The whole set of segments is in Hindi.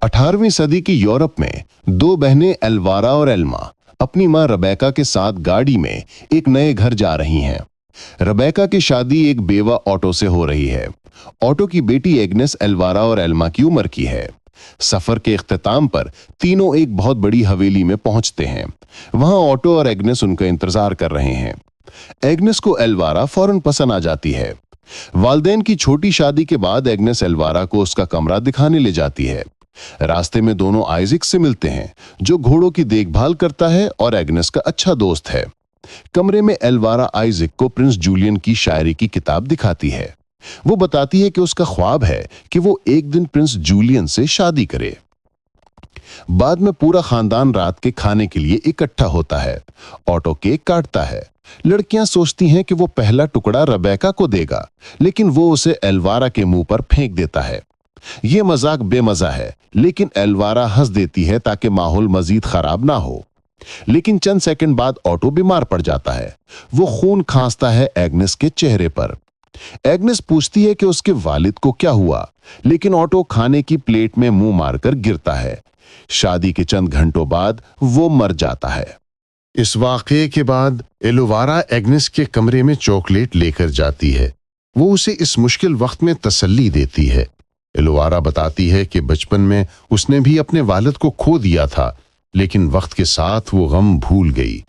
18वीं सदी की यूरोप में दो बहनें एल्वारा और एल्मा अपनी मां रबेका के साथ गाड़ी में एक नए घर जा रही हैं। रबेका की शादी एक बेवा ऑटो से हो रही है। ऑटो की बेटी एग्नेस एल्वारा और एल्मा की उम्र की है। सफर के इख्तिताम पर तीनों एक बहुत बड़ी हवेली में पहुंचते हैं। वहां ऑटो और एग्नेस उनका इंतजार कर रहे हैं। एग्नेस को एल्वारा फौरन पसंद आ जाती है। वालदेन की छोटी शादी के बाद एग्नेस एल्वारा को उसका कमरा दिखाने ले जाती है। रास्ते में दोनों आइजक से मिलते हैं, जो घोड़ों की देखभाल करता है और एग्नेस का अच्छा दोस्त है। कमरे में एल्वारा आइजक को प्रिंस जूलियन की शायरी की किताब दिखाती है। वो बताती है कि उसका ख्वाब है कि वो एक दिन प्रिंस जूलियन से शादी करे। बाद में पूरा खानदान रात के खाने के लिए इकट्ठा होता है। ऑटो केक काटता है। लड़कियां सोचती हैं कि वो पहला टुकड़ा रबेका को देगा, लेकिन वो उसे एल्वारा के मुंह पर फेंक देता है। ये मजाक बेमजा है, लेकिन एल्वारा हंस देती है ताकि माहौल मजीद खराब ना हो। लेकिन चंद सेकंड बाद ऑटो बीमार पड़ जाता है। वो खून खांसता है एग्नेस के चेहरे पर। एग्नेस पूछती है कि उसके वालिद को क्या हुआ, लेकिन ऑटो खाने की प्लेट में मुंह मारकर गिरता है। शादी के चंद घंटों बाद वो मर जाता है। इस वाकये के बाद एल्वारा एग्नेस के कमरे में चॉकलेट लेकर जाती है। वो उसे इस मुश्किल वक्त में तसल्ली देती है। एल्वारा बताती है कि बचपन में उसने भी अपने वालिद को खो दिया था, लेकिन वक्त के साथ वो गम भूल गई।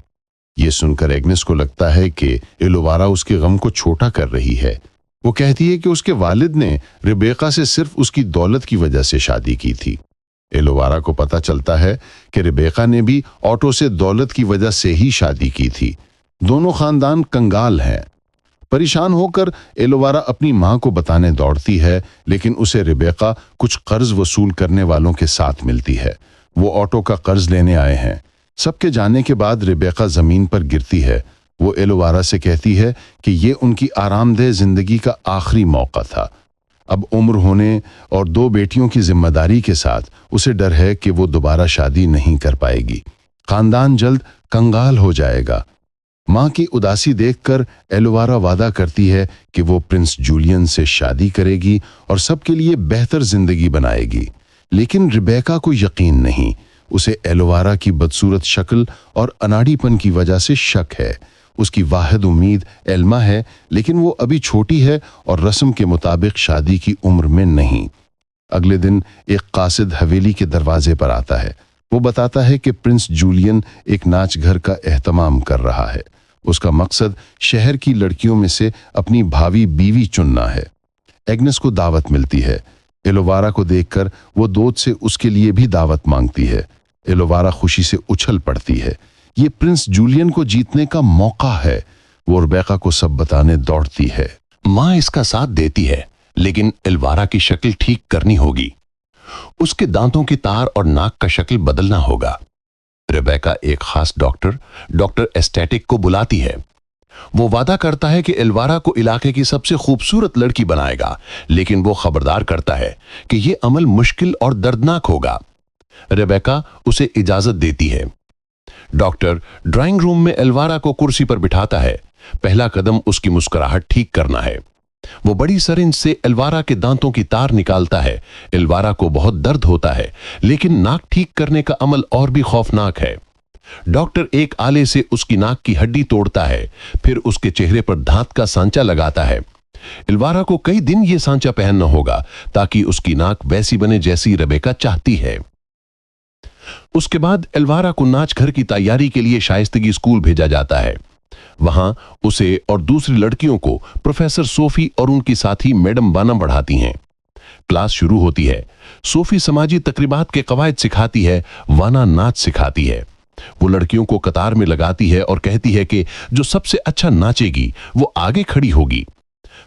ये सुनकर एग्नेस को लगता है कि एल्वारा उसके गम को छोटा कर रही है। वो कहती है कि उसके वालिद ने रिबेका से सिर्फ उसकी दौलत की वजह से शादी की थी। एल्वारा को पता चलता है कि रिबेका ने भी ऑटो से दौलत की वजह से ही शादी की थी। दोनों खानदान कंगाल हैं। परेशान होकर एल्वारा अपनी मां को बताने दौड़ती है, लेकिन उसे रिबेका कुछ कर्ज वसूल करने वालों के साथ मिलती है। वो ऑटो का कर्ज लेने आए हैं। सबके जाने के बाद रिबेका जमीन पर गिरती है। वो एल्वारा से कहती है कि ये उनकी आरामदेह जिंदगी का आखिरी मौका था। अब उम्र होने और दो बेटियों की जिम्मेदारी के साथ उसे डर है कि वो दोबारा शादी नहीं कर पाएगी। खानदान जल्द कंगाल हो जाएगा। मां की उदासी देखकर एल्वारा वादा करती है कि वो प्रिंस जूलियन से शादी करेगी और सबके लिए बेहतर जिंदगी बनाएगी। लेकिन रिबेका को यकीन नहीं। उसे एल्वारा की बदसूरत शक्ल और अनाड़ीपन की वजह से शक है। उसकी वाहिद उम्मीद एल्मा है, लेकिन वो अभी छोटी है और रस्म के मुताबिक शादी की उम्र में नहीं। अगले दिन एक कासिद हवेली के दरवाजे पर आता है। वो बताता है कि प्रिंस जूलियन एक नाच घर का एहतमाम कर रहा है। उसका मकसद शहर की लड़कियों में से अपनी भावी बीवी चुनना है। एग्नेस को दावत मिलती है। एल्वारा को देखकर वो दोस्त से उसके लिए भी दावत मांगती है। एल्वारा खुशी से उछल पड़ती है। ये प्रिंस जूलियन को जीतने का मौका है। वो रिबेका को सब बताने दौड़ती है। मां इसका साथ देती है, लेकिन एल्वारा की शक्ल ठीक करनी होगी। उसके दांतों की तार और नाक का शक्ल बदलना होगा। रिबेका एक खास डॉक्टर एस्टेटिक को बुलाती है। वो वादा करता है कि एल्वारा को इलाके की सबसे खूबसूरत लड़की बनाएगा, लेकिन वो खबरदार करता है कि यह अमल मुश्किल और दर्दनाक होगा। रिबेका उसे इजाजत देती है। डॉक्टर ड्राइंग रूम में एल्वारा को कुर्सी पर बिठाता है। पहला कदम उसकी मुस्कुराहट ठीक करना है। वो बड़ी सरिंज से एल्वारा के दांतों की तार निकालता है। एल्वारा को बहुत दर्द होता है, लेकिन नाक ठीक करने का अमल और भी खौफनाक है। डॉक्टर एक आले से उसकी नाक की हड्डी तोड़ता है, फिर उसके चेहरे पर धात का सांचा लगाता है। एल्वारा को कई दिन ये सांचा पहनना होगा ताकि उसकी नाक वैसी बने जैसी रिबेका चाहती है। उसके बाद एल्वारा को नाच घर की तैयारी के लिए शाइस्तगी स्कूल भेजा जाता है। वहां उसे और दूसरी लड़कियों को प्रोफेसर सोफी और उनकी साथी मैडम वाना पढ़ाती हैं। क्लास शुरू होती है। सोफी समाजी तकरीबात के कवायद सिखाती है, वाना नाच सिखाती है। वो लड़कियों को कतार में लगाती है और कहती है कि जो सबसे अच्छा नाचेगी वो आगे खड़ी होगी।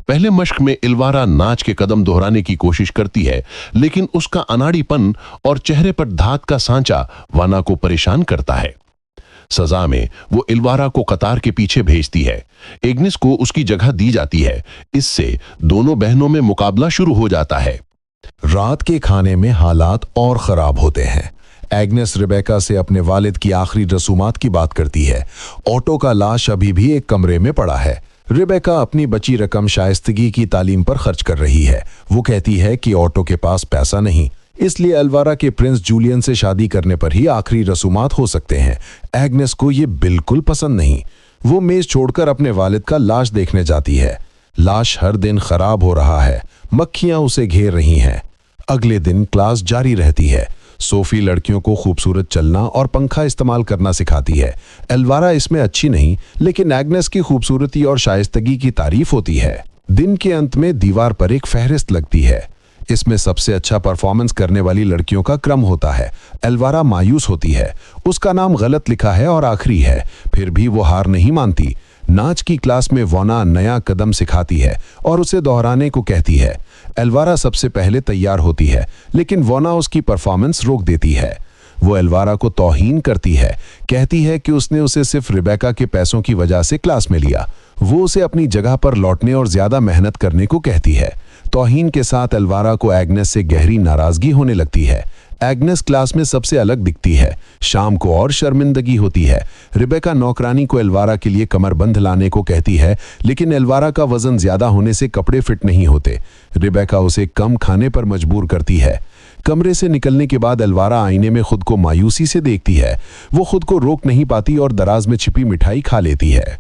पहले मश्क में एल्वारा नाच के कदम दोहराने की कोशिश करती है, लेकिन उसका अनाड़ीपन और चेहरे पर धात का सांचा वाना को परेशान करता है। सजा में वो एल्वारा को कतार के पीछे भेजती है। एग्नेस को उसकी जगह दी जाती है। इससे दोनों बहनों में मुकाबला शुरू हो जाता है। रात के खाने में हालात और खराब होते हैं। एग्नेस रिबेका से अपने वालिद की आखिरी रसूमात की बात करती है। ऑटो का लाश अभी भी एक कमरे में पड़ा है। रिबेका अपनी बची रकम शाइस्तगी की तालीम पर खर्च कर रही है। वो कहती है कि ऑटो के पास पैसा नहीं, इसलिए एल्वारा के प्रिंस जूलियन से शादी करने पर ही आखिरी रसूमात हो सकते हैं। एग्नेस को ये बिल्कुल पसंद नहीं। वो मेज छोड़कर अपने वालिद का लाश देखने जाती है। लाश हर दिन खराब हो रहा है, मक्खियां उसे घेर रही हैं। अगले दिन क्लास जारी रहती है। सोफी लड़कियों को खूबसूरत चलना और पंखा इस्तेमाल करना सिखाती है। एल्वारा इसमें अच्छी नहीं, लेकिन एग्नेस की खूबसूरती और शाइस्तगी की तारीफ होती है। दिन के अंत में दीवार पर एक फहरिस्त लगती है। इसमें सबसे अच्छा परफॉर्मेंस करने वाली लड़कियों का क्रम होता है। एल्वारा मायूस होती है। उसका नाम गलत लिखा है और आखिरी है, फिर भी वो हार नहीं मानती। नाच की क्लास में वोना नया कदम सिखाती है और उसे दोहराने को कहती है। एल्वारा सबसे पहले तैयार होती है, लेकिन वोना उसकी परफॉर्मेंस रोक देती है। वो एल्वारा को तौहीन करती है, कहती है कि उसने उसे सिर्फ रिबेका के पैसों की वजह से क्लास में लिया। वो उसे अपनी जगह पर लौटने और ज्यादा मेहनत करने को कहती है। तौहीन के साथ एल्वारा को एग्नेस से गहरी नाराजगी होने लगती है। एग्नेस क्लास में सबसे अलग दिखती है। शाम को और शर्मिंदगी होती है। रिबेका नौकरानी को एल्वारा के लिए कमरबंद लाने को कहती है, लेकिन एल्वारा का वजन ज्यादा होने से कपड़े फिट नहीं होते। रिबेका उसे कम खाने पर मजबूर करती है। कमरे से निकलने के बाद एल्वारा आईने में खुद को मायूसी से देखती है। वो खुद को रोक नहीं पाती और दराज में छिपी मिठाई खा लेती है।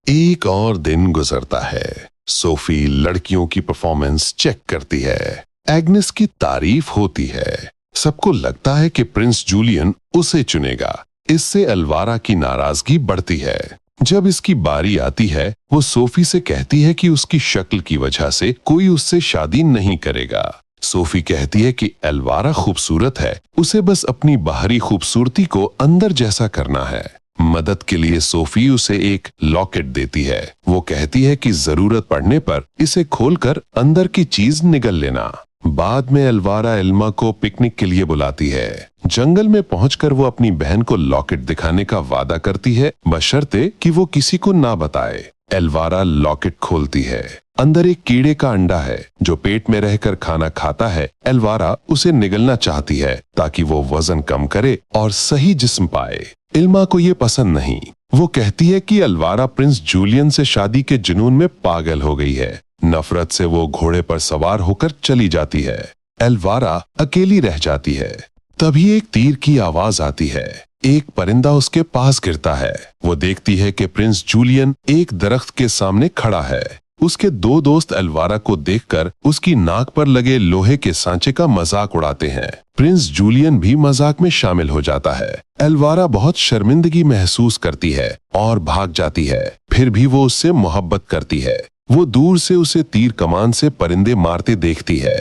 एक और दिन गुजरता है। सोफी लड़कियों की परफॉर्मेंस चेक करती है। एग्नेस की तारीफ होती है। सबको लगता है कि प्रिंस जूलियन उसे चुनेगा। इससे एल्वारा की नाराजगी बढ़ती है। जब इसकी बारी आती है, वो सोफी से कहती है कि उसकी शक्ल की वजह से कोई उससे शादी नहीं करेगा। सोफी कहती है कि एल्वारा खूबसूरत है, उसे बस अपनी बाहरी खूबसूरती को अंदर जैसा करना है। मदद के लिए सोफी उसे एक लॉकेट देती है। वो कहती है कि जरूरत पड़ने पर इसे खोलकर अंदर की चीज निगल लेना। बाद में एल्वारा एल्मा को पिकनिक के लिए बुलाती है। जंगल में पहुंचकर वो अपनी बहन को लॉकेट दिखाने का वादा करती है, बशर्ते कि वो किसी को ना बताए। एल्वारा लॉकेट खोलती है। अंदर एक कीड़े का अंडा है जो पेट में रहकर खाना खाता है। एल्वारा उसे निगलना चाहती है ताकि वो वजन कम करे और सही जिस्म पाए। इल्मा को ये पसंद नहीं। वो कहती है कि एल्वारा प्रिंस जूलियन से शादी के जुनून में पागल हो गई है। नफरत से वो घोड़े पर सवार होकर चली जाती है। एल्वारा अकेली रह जाती है। तभी एक तीर की आवाज आती है। एक परिंदा उसके पास गिरता है। वो देखती है कि प्रिंस जूलियन एक दरख्त के सामने खड़ा है। उसके दो दोस्त एल्वारा को देखकर उसकी नाक पर लगे लोहे के सांचे का मजाक उड़ाते हैं। प्रिंस जूलियन भी मजाक में शामिल हो जाता है। एल्वारा बहुत शर्मिंदगी महसूस करती है और भाग जाती है। फिर भी वो उससे मोहब्बत करती है। वो दूर से उसे तीर कमान से परिंदे मारते देखती है।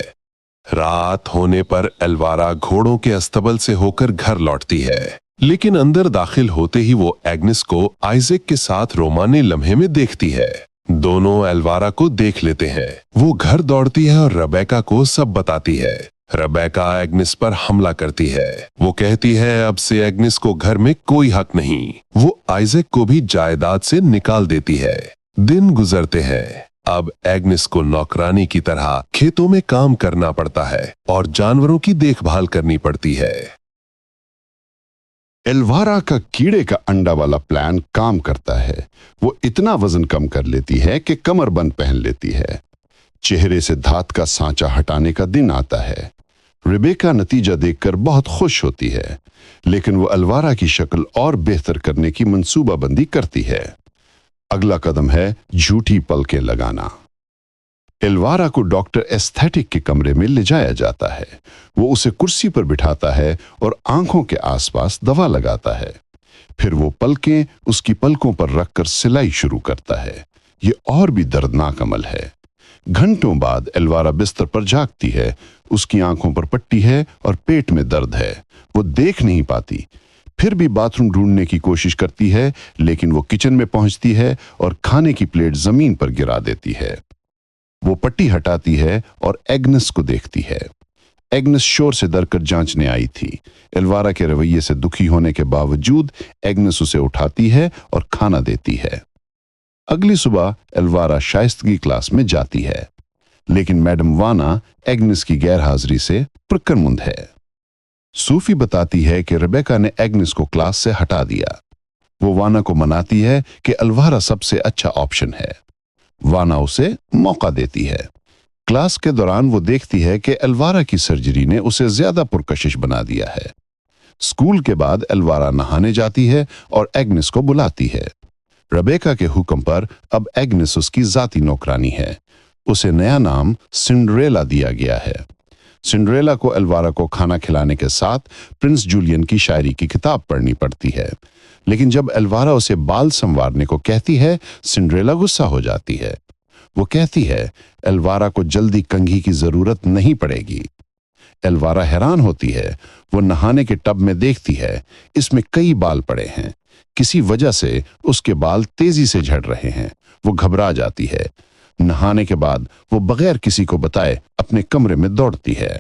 रात होने पर एल्वारा घोड़ों के अस्तबल से होकर घर लौटती है, लेकिन अंदर दाखिल होते ही वो एग्नेस को आइजैक के साथ रोमानी लम्हे में देखती है। दोनों एल्वारा को देख लेते हैं। वो घर दौड़ती है और रेबेका को सब बताती है। रेबेका एग्नेस पर हमला करती है। वो कहती है अब से एग्नेस को घर में कोई हक नहीं। वो आइजैक को भी जायदाद से निकाल देती है। दिन गुजरते हैं। अब एग्नेस को नौकरानी की तरह खेतों में काम करना पड़ता है और जानवरों की देखभाल करनी पड़ती है। एल्वारा का कीड़े का अंडा वाला प्लान काम करता है। वो इतना वजन कम कर लेती है कि कमरबंद पहन लेती है। चेहरे से धात का सांचा हटाने का दिन आता है। रिबेका नतीजा देखकर बहुत खुश होती है, लेकिन वो एल्वारा की शक्ल और बेहतर करने की मंसूबाबंदी करती है। अगला कदम है झूठी पलकें लगाना। एल्वारा को डॉक्टर एस्थेटिक के कमरे में ले जाया जाता है। वो उसे कुर्सी पर बिठाता है और आंखों के आसपास दवा लगाता है। फिर वो पलकें उसकी पलकों पर रखकर सिलाई शुरू करता है। ये और भी दर्दनाक अमल है। घंटों बाद एल्वारा बिस्तर पर जागती है। उसकी आंखों पर पट्टी है और पेट में दर्द है। वो देख नहीं पाती। फिर भी बाथरूम ढूंढने की कोशिश करती है, लेकिन वो किचन में पहुंचती है और खाने की प्लेट जमीन पर गिरा देती है। वो पट्टी हटाती है और एग्नेस को देखती है। एग्नेस शोर से डरकर जांचने आई थी। एल्वारा के रवैये से दुखी होने के बावजूद एग्नेस उसे उठाती है और खाना देती है। अगली सुबह एल्वारा शाइस्तगी क्लास में जाती है, लेकिन मैडम वाना एग्नेस की गैरहाजिरी से प्रकरमुंद है। सूफी बताती है कि रेबेका ने एग्नेस को क्लास से हटा दिया। वो वाना को मनाती है कि एल्वारा सबसे अच्छा ऑप्शन है। वाना उसे मौका देती है। क्लास के दौरान वो देखती है कि एल्वारा की सर्जरी ने उसे ज्यादा पुरकशिश बना दिया है। स्कूल के बाद एल्वारा नहाने जाती है और एग्नेस को बुलाती है। रेबेका के हुक्म पर अब एग्नेस उसकी जाती नौकरानी है। उसे नया नाम सिंड्रेला दिया गया है। सिंड्रेला को एल्वारा को खाना खिलाने के साथ प्रिंस जूलियन की शायरी की किताब पढ़नी पड़ती है, लेकिन जब एल्वारा उसे बाल संवारने को कहती है, सिंड्रेला गुस्सा हो जाती है। वो कहती है एल्वारा को जल्दी कंघी की जरूरत नहीं पड़ेगी। एल्वारा हैरान होती है। वो नहाने के टब में देखती है, इसमें कई बाल पड़े हैं। किसी वजह से उसके बाल तेजी से झड़ रहे हैं। वो घबरा जाती है। नहाने के बाद वो बगैर किसी को बताए अपने कमरे में दौड़ती है।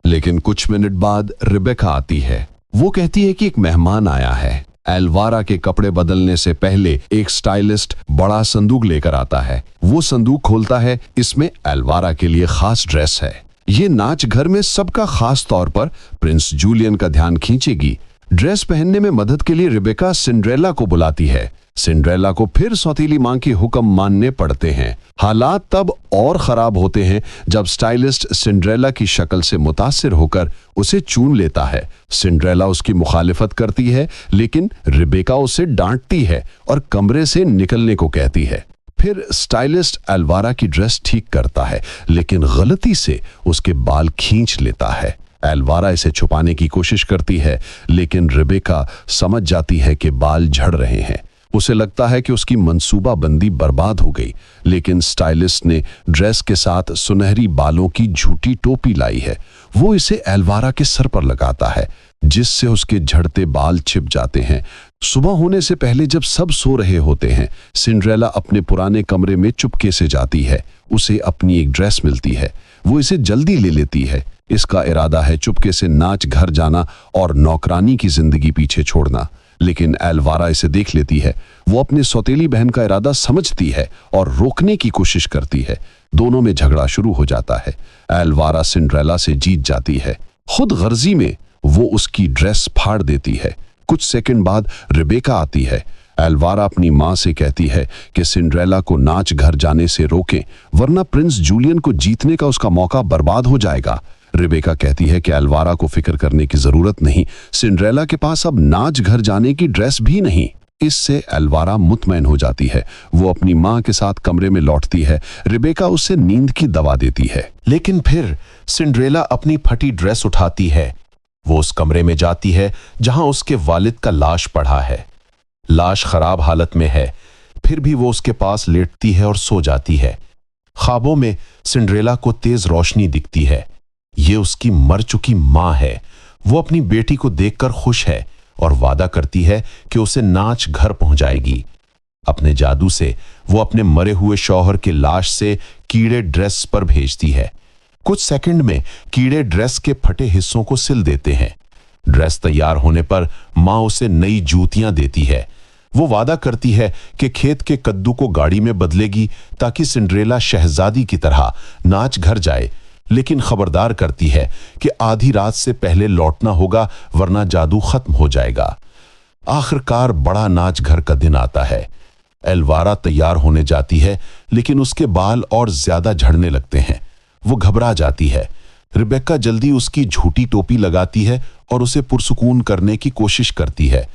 लेकिन कुछ मिनट बाद रिबेका आती है। वो कहती है कि एक मेहमान आया है। एल्वारा के कपड़े बदलने से पहले एक स्टाइलिस्ट बड़ा संदूक लेकर आता है। वो संदूक खोलता है। इसमें एल्वारा के लिए खास ड्रेस है। ये नाच घर में सबका खास तौर पर प्रिंस जूलियन का ध्यान खींचेगी। ड्रेस पहनने में मदद के लिए रिबेका सिंड्रेला को बुलाती है। सिंड्रेला को फिर सौतीली मां के हुक्म मानने पड़ते हैं। हालात तब और खराब होते हैं जब स्टाइलिस्ट सिंड्रेला की शक्ल से मुतासिर होकर उसे चूम लेता है। सिंड्रेला उसकी मुखालिफत करती है, लेकिन रिबेका उसे डांटती है और कमरे से निकलने को कहती है। फिर स्टाइलिस्ट एल्वारा की ड्रेस ठीक करता है, लेकिन गलती से उसके बाल खींच लेता है। एल्वारा इसे छुपाने की कोशिश करती है, लेकिन रिबेका समझ जाती है कि बाल झड़ रहे हैं। उसे लगता है कि उसकी मंसूबाबंदी बर्बाद हो गई, लेकिन स्टाइलिस्ट ने ड्रेस के साथ सुनहरी बालों की झूठी टोपी लाई है। वो इसे एल्वारा के सर पर लगाता है, जिससे उसके झड़ते बाल छिप जाते हैं। सुबह होने से पहले जब सब सो रहे होते हैं, सिंड्रेला अपने पुराने कमरे में चुपके से जाती है। उसे अपनी एक ड्रेस मिलती है। वो इसे जल्दी ले लेती है। इसका इरादा है चुपके से नाच घर जाना और नौकरानी की जिंदगी पीछे छोड़ना, लेकिन एल्वारा इसे देख लेती है। वो अपने सौतेली बहन का इरादा समझती है और रोकने की कोशिश करती है। दोनों में झगड़ा शुरू हो जाता है। एल्वारा सिंड्रेला से जीत जाती है। खुद गर्जी में वो उसकी ड्रेस फाड़ देती है। कुछ सेकंड बाद रिबेका आती है। एल्वारा अपनी मां से कहती है कि सिंड्रेला को नाच घर जाने से रोकें, वरना प्रिंस जूलियन को जीतने का उसका मौका बर्बाद हो जाएगा। रिबेका कहती है कि एल्वारा को फिक्र करने की जरूरत नहीं, सिंड्रेला के पास अब नाच घर जाने की ड्रेस भी नहीं। इससे एल्वारा मुतमैन हो जाती है। वो अपनी मां के साथ कमरे में लौटती है। रिबेका उसे नींद की दवा देती है, लेकिन फिर सिंड्रेला अपनी फटी ड्रेस उठाती है। वो उस कमरे में जाती है जहां उसके वालिद का लाश पड़ा है। लाश खराब हालत में है, फिर भी वो उसके पास लेटती है और सो जाती है। ख्वाबों में सिंड्रेला को तेज रोशनी दिखती है। ये उसकी मर चुकी मां है। वो अपनी बेटी को देखकर खुश है और वादा करती है कि उसे नाच घर पहुंचाएगी। अपने जादू से वो अपने मरे हुए शौहर के लाश से कीड़े ड्रेस पर भेजती है। कुछ सेकंड में कीड़े ड्रेस के फटे हिस्सों को सिल देते हैं। ड्रेस तैयार होने पर मां उसे नई जूतियां देती है। वो वादा करती है कि खेत के कद्दू को गाड़ी में बदलेगी ताकि सिंड्रेला शहजादी की तरह नाच घर जाए, लेकिन खबरदार करती है कि आधी रात से पहले लौटना होगा, वरना जादू खत्म हो जाएगा। आखिरकार बड़ा नाच घर का दिन आता है। एल्वारा तैयार होने जाती है, लेकिन उसके बाल और ज्यादा झड़ने लगते हैं। वो घबरा जाती है। रिबेका जल्दी उसकी झूठी टोपी लगाती है और उसे पुरसुकून करने की कोशिश करती है।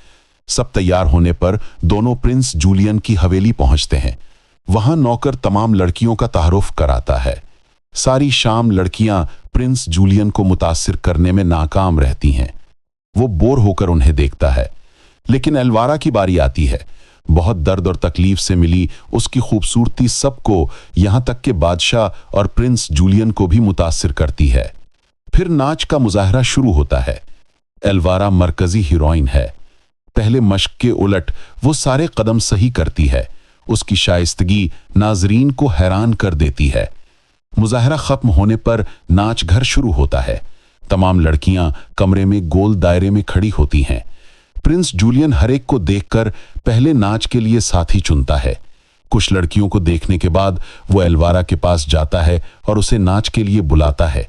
सब तैयार होने पर दोनों प्रिंस जूलियन की हवेली पहुंचते हैं। वहां नौकर तमाम लड़कियों का तारुफ कराता है। सारी शाम लड़कियां प्रिंस जूलियन को मुतासिर करने में नाकाम रहती हैं। वो बोर होकर उन्हें देखता है, लेकिन एल्वारा की बारी आती है। बहुत दर्द और तकलीफ से मिली उसकी खूबसूरती सबको, यहां तक कि बादशाह और प्रिंस जूलियन को भी मुतासिर करती है। फिर नाच का मुजाहरा शुरू होता है। एल्वारा मरकजी हीरोइन है। पहले मश्क के उलट वो सारे कदम सही करती है। उसकी शाइस्तगी नाजरीन को हैरान कर देती है। मुजाहरा खत्म होने पर नाच घर शुरू होता है। तमाम लड़कियां कमरे में गोल दायरे में खड़ी होती हैं। प्रिंस जूलियन हर एक को देखकर पहले नाच के लिए साथी चुनता है। कुछ लड़कियों को देखने के बाद वो एल्वारा के पास जाता है और उसे नाच के लिए बुलाता है।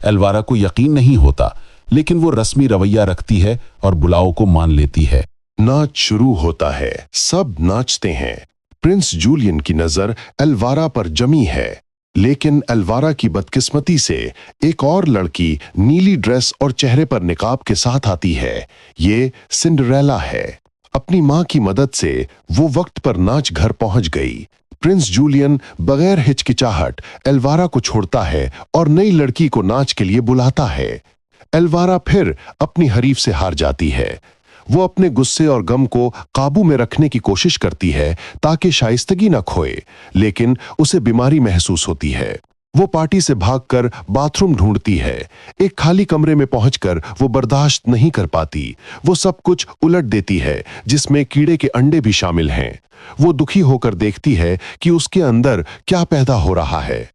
एल्वारा को यकीन नहीं होता, लेकिन वो रस्मी रवैया रखती है और बुलाओ को मान लेती है। नाच शुरू होता है। सब नाचते हैं। प्रिंस जूलियन की नजर एल्वारा पर जमी है, लेकिन एल्वारा की बदकिस्मती से एक और लड़की नीली ड्रेस और चेहरे पर निकाब के साथ आती है। ये सिंड्रेला है। अपनी मां की मदद से वो वक्त पर नाच घर पहुंच गई। प्रिंस जूलियन बगैर हिचकिचाहट एल्वारा को छोड़ता है और नई लड़की को नाच के लिए बुलाता है। एल्वारा फिर अपनी हरीफ से हार जाती है। वो अपने गुस्से और गम को काबू में रखने की कोशिश करती है ताकि शाइस्तगी न खोए, लेकिन उसे बीमारी महसूस होती है। वो पार्टी से भागकर बाथरूम ढूंढती है। एक खाली कमरे में पहुंचकर वो बर्दाश्त नहीं कर पाती। वो सब कुछ उलट देती है, जिसमें कीड़े के अंडे भी शामिल हैं। वो दुखी होकर देखती है कि उसके अंदर क्या पैदा हो रहा है।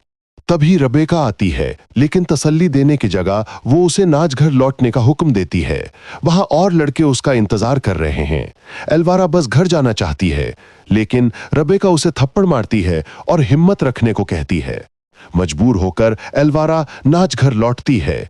तभी रबेका आती है, लेकिन तसल्ली देने की जगह वो उसे नाच घर लौटने का हुक्म देती है। वहां और लड़के उसका इंतजार कर रहे हैं। एल्वारा बस घर जाना चाहती है, लेकिन रबेका उसे थप्पड़ मारती है और हिम्मत रखने को कहती है। मजबूर होकर एल्वारा नाच घर लौटती है।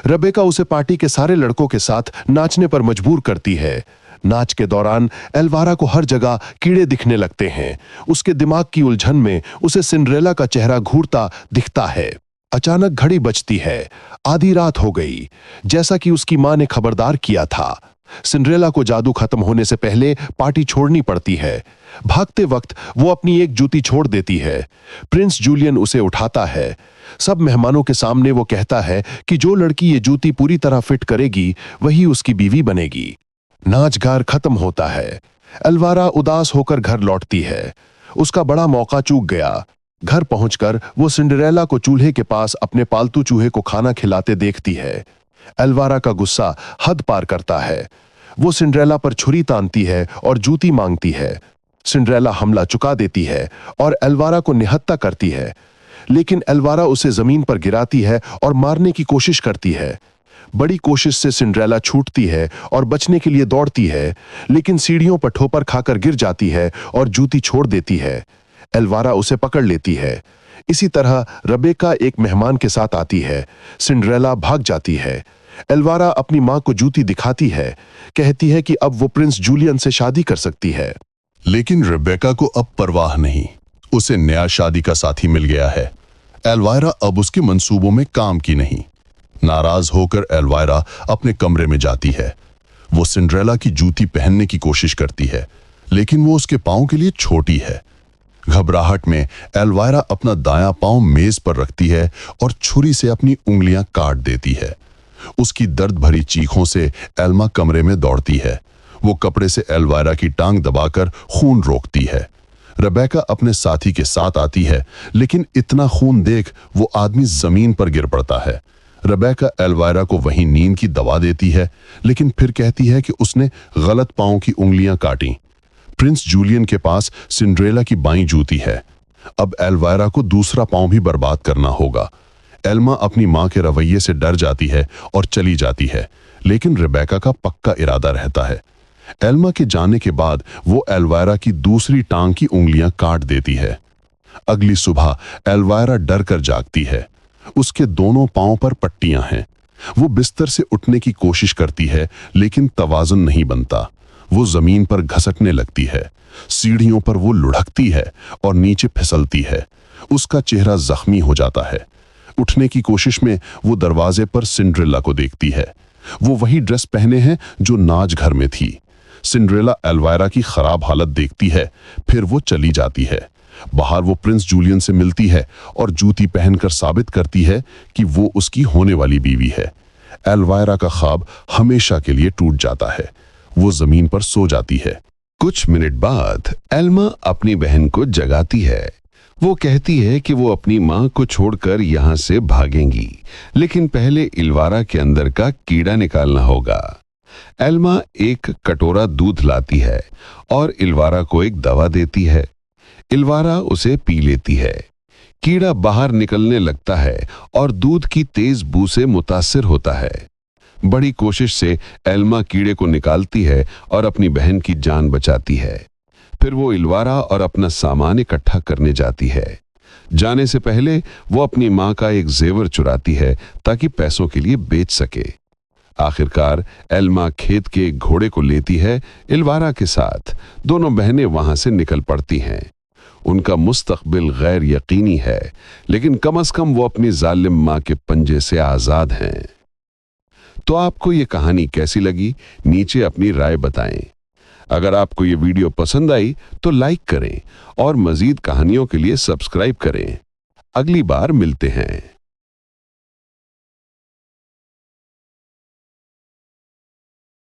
रबेका उसे पार्टी के सारे लड़कों के साथ नाचने पर मजबूर करती है। नाच के दौरान एल्वारा को हर जगह कीड़े दिखने लगते हैं। उसके दिमाग की उलझन में उसे सिंड्रेला का चेहरा घूरता दिखता है। अचानक घड़ी बजती है। आधी रात हो गई, जैसा कि उसकी मां ने खबरदार किया था। सिंड्रेला को जादू खत्म होने से पहले पार्टी छोड़नी पड़ती है। भागते वक्त वो अपनी एक जूती छोड़ देती है। प्रिंस जूलियन उसे उठाता है। सब मेहमानों के सामने वो कहता है कि जो लड़की ये जूती पूरी तरह फिट करेगी वही उसकी बीवी बनेगी। नाचगार खत्म होता है। एल्वारा उदास होकर घर लौटती है। उसका बड़ा मौका चूक गया। घर पहुंचकर वो सिंड्रेला को चूल्हे के पास अपने पालतू चूहे को खाना खिलाते देखती है। एल्वारा का गुस्सा हद पार करता है। वो सिंड्रेला पर छुरी तानती है और जूती मांगती है। सिंड्रेला हमला चुका देती है और एल्वारा को निहत्था करती है, लेकिन एल्वारा उसे जमीन पर गिराती है और मारने की कोशिश करती है। बड़ी कोशिश से सिंड्रेला छूटती है और बचने के लिए दौड़ती है, लेकिन सीढ़ियों पर ठोकर खाकर गिर जाती है और जूती छोड़ देती है। एल्वारा उसे पकड़ लेती है। इसी तरह रबेका एक मेहमान के साथ आती है। सिंड्रेला भाग जाती है। एल्वारा अपनी मां को जूती दिखाती है, कहती है कि अब वो प्रिंस जूलियन से शादी कर सकती है। लेकिन रेबेका को अब परवाह नहीं। उसे नया शादी का साथी मिल गया है। एल्वायरा अब उसके मंसूबों में काम की नहीं। नाराज होकर एल्वायरा अपने कमरे में जाती है। वो सिंड्रेला की जूती पहनने की कोशिश करती है, लेकिन वो उसके पांव के लिए छोटी है। घबराहट में एल्वायरा अपना दायां पांव मेज पर रखती है और छुरी से अपनी उंगलियां काट देती है। उसकी दर्द भरी चीखों से एल्मा कमरे में दौड़ती है। वो कपड़े से एल्वायरा की टांग दबाकर खून रोकती है। रेबेका अपने साथी के साथ आती है, लेकिन इतना खून देख वो आदमी जमीन पर गिर पड़ता है। रेबेका एल्वायरा को वहीं नींद की दवा देती है, लेकिन फिर कहती है कि उसने गलत पांव की उंगलियां काटी। प्रिंस जूलियन के पास सिंड्रेला की बाईं जूती है। अब एल्वायरा को दूसरा पांव भी बर्बाद करना होगा। एल्मा अपनी मां के रवैये से डर जाती है और चली जाती है, लेकिन रेबेका का पक्का इरादा रहता है। एल्मा के जाने के बाद वो एल्वायरा की दूसरी टांग की उंगलियां काट देती है। अगली सुबह एल्वायरा डर कर जागती है। उसके दोनों पांव पर पट्टियां हैं। वो बिस्तर से उठने की कोशिश करती है, लेकिन तवाज़ुन नहीं बनता। वो जमीन पर घसटने लगती है। सीढ़ियों पर वो लुढ़कती है और नीचे फिसलती है। उसका चेहरा जख्मी हो जाता है। उठने की कोशिश में वो दरवाजे पर सिंड्रेला को देखती है। वो वही ड्रेस पहने हैं जो नाच घर में थी। सिंड्रेला एल्वायरा की खराब हालत देखती है, फिर वो चली जाती है। बाहर वो प्रिंस जूलियन से मिलती है और जूती पहनकर साबित करती है कि वो उसकी होने वाली बीवी है। एल्वायरा का ख्वाब हमेशा के लिए टूट जाता है। वो जमीन पर सो जाती है। कुछ मिनट बाद एल्मा अपनी बहन को जगाती है। वो कहती है कि वो अपनी मां को छोड़कर यहां से भागेंगी, लेकिन पहले इल्वारा के अंदर का कीड़ा निकालना होगा। एल्मा एक कटोरा दूध लाती है और इल्वारा को एक दवा देती है। इल्वारा उसे पी लेती है। कीड़ा बाहर निकलने लगता है और दूध की तेज बू से मुतासिर होता है। बड़ी कोशिश से एल्मा कीड़े को निकालती है और अपनी बहन की जान बचाती है। फिर वो इल्वारा और अपना सामान इकट्ठा करने जाती है। जाने से पहले वो अपनी मां का एक जेवर चुराती है ताकि पैसों के लिए बेच सके। आखिरकार एल्मा खेत के एक घोड़े को लेती है। इल्वारा के साथ दोनों बहनें वहां से निकल पड़ती हैं। उनका मुस्तकबिल गैर यकीनी है, लेकिन कम से कम वो अपनी जालिम मां के पंजे से आजाद हैं। तो आपको ये कहानी कैसी लगी, नीचे अपनी राय बताएं। अगर आपको ये वीडियो पसंद आई तो लाइक करें और मजीद कहानियों के लिए सब्सक्राइब करें। अगली बार मिलते हैं।